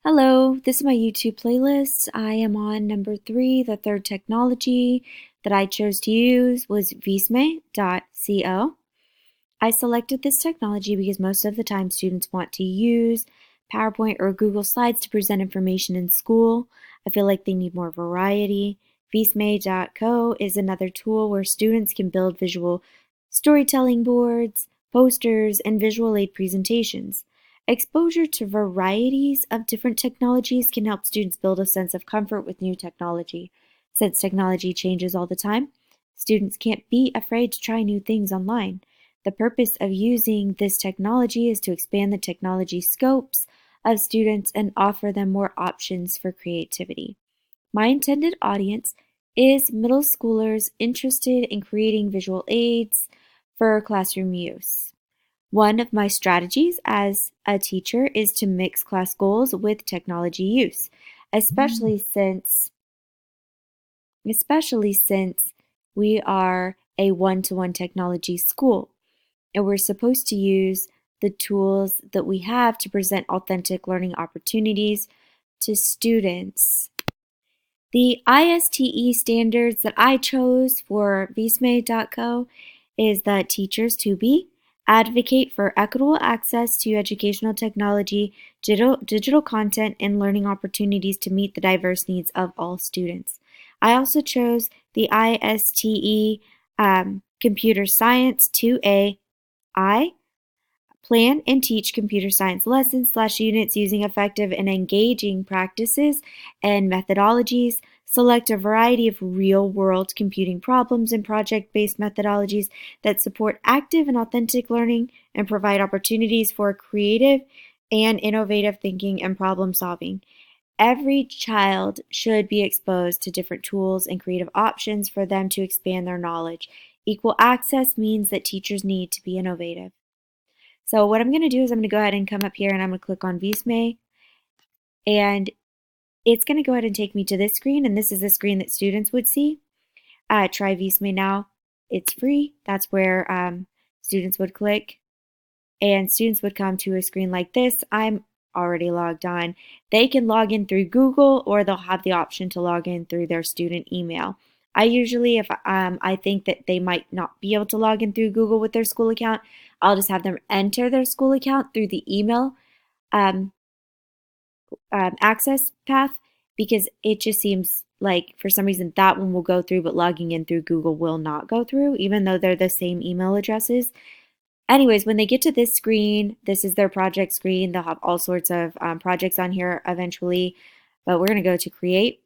Hello, this is my YouTube playlist. I am on number 3. The third technology that I chose to use was Visme.co. I selected this technology because most of the time students want to use PowerPoint or Google Slides to present information in school. I feel like they need more variety. Visme.co is another tool where students can build visual storytelling boards, posters, and visual aid presentations. Exposure to varieties of different technologies can help students build a sense of comfort with new technology. Since technology changes all the time, students can't be afraid to try new things online. The purpose of using this technology is to expand the technology scopes of students and offer them more options for creativity. My intended audience is middle schoolers interested in creating visual aids for classroom use. One of my strategies as a teacher is to mix class goals with technology use, especially since we are a one-to-one technology school, and we're supposed to use the tools that we have to present authentic learning opportunities to students. The ISTE standards that I chose for Visme.co is that teachers to be advocate for equitable access to educational technology, digital content, and learning opportunities to meet the diverse needs of all students. I also chose the ISTE Computer Science 2A I plan and teach computer science lessons/units using effective and engaging practices and methodologies. Select a variety of real-world computing problems and project-based methodologies that support active and authentic learning and provide opportunities for creative and innovative thinking and problem solving. Every child should be exposed to different tools and creative options for them to expand their knowledge. Equal access means that teachers need to be innovative. So what I'm going to do is I'm going to go ahead and come up here and I'm going to click on Visme, and it's going to go ahead and take me to this screen, and this is the screen that students would see. Try Visme now. It's free. That's where students would click, and students would come to a screen like this. I'm already logged on. They can log in through Google, or they'll have the option to log in through their student email. I usually, if I think that they might not be able to log in through Google with their school account, I'll just have them enter their school account through the email access path, because it just seems like for some reason that one will go through, but logging in through Google will not go through, even though they're the same email addresses. Anyways, when they get to this screen, this is their project screen. They'll have all sorts of projects on here eventually, but we're going to go to create,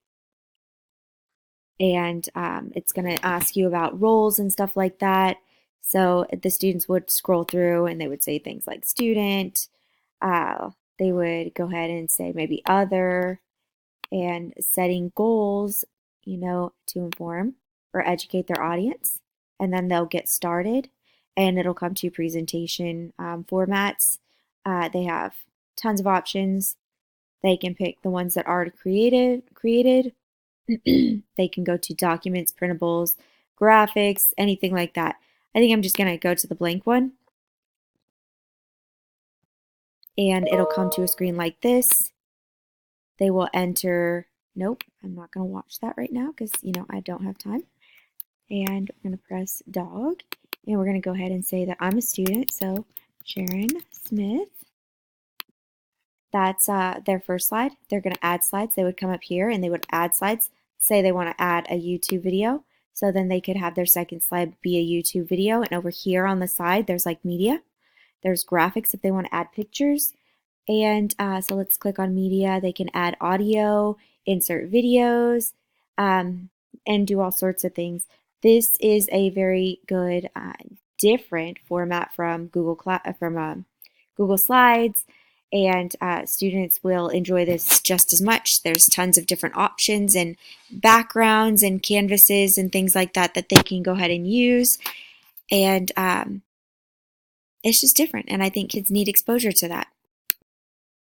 and it's going to ask you about roles and stuff like that. So the students would scroll through and they would say things like student. They would go ahead and say maybe other, and setting goals, to inform or educate their audience. And then they'll get started and it'll come to presentation formats. They have tons of options. They can pick the ones that are created. They can go to documents, printables, graphics, anything like that. I think I'm just going to go to the blank one. And it'll come to a screen like this. They will enter, nope, I'm not going to watch that right now because, I don't have time. And we're going to press dog. And we're going to go ahead and say that I'm a student. So Sharon Smith. That's their first slide. They're going to add slides. They would come up here and they would add slides. Say they want to add a YouTube video. So then they could have their second slide be a YouTube video. And over here on the side, there's like media. There's graphics if they want to add pictures. And so let's click on media. They can add audio, insert videos, and do all sorts of things. This is a very good, different format from Google Slides, and students will enjoy this just as much. There's tons of different options and backgrounds and canvases and things like that that they can go ahead and use, and it's just different, and I think kids need exposure to that.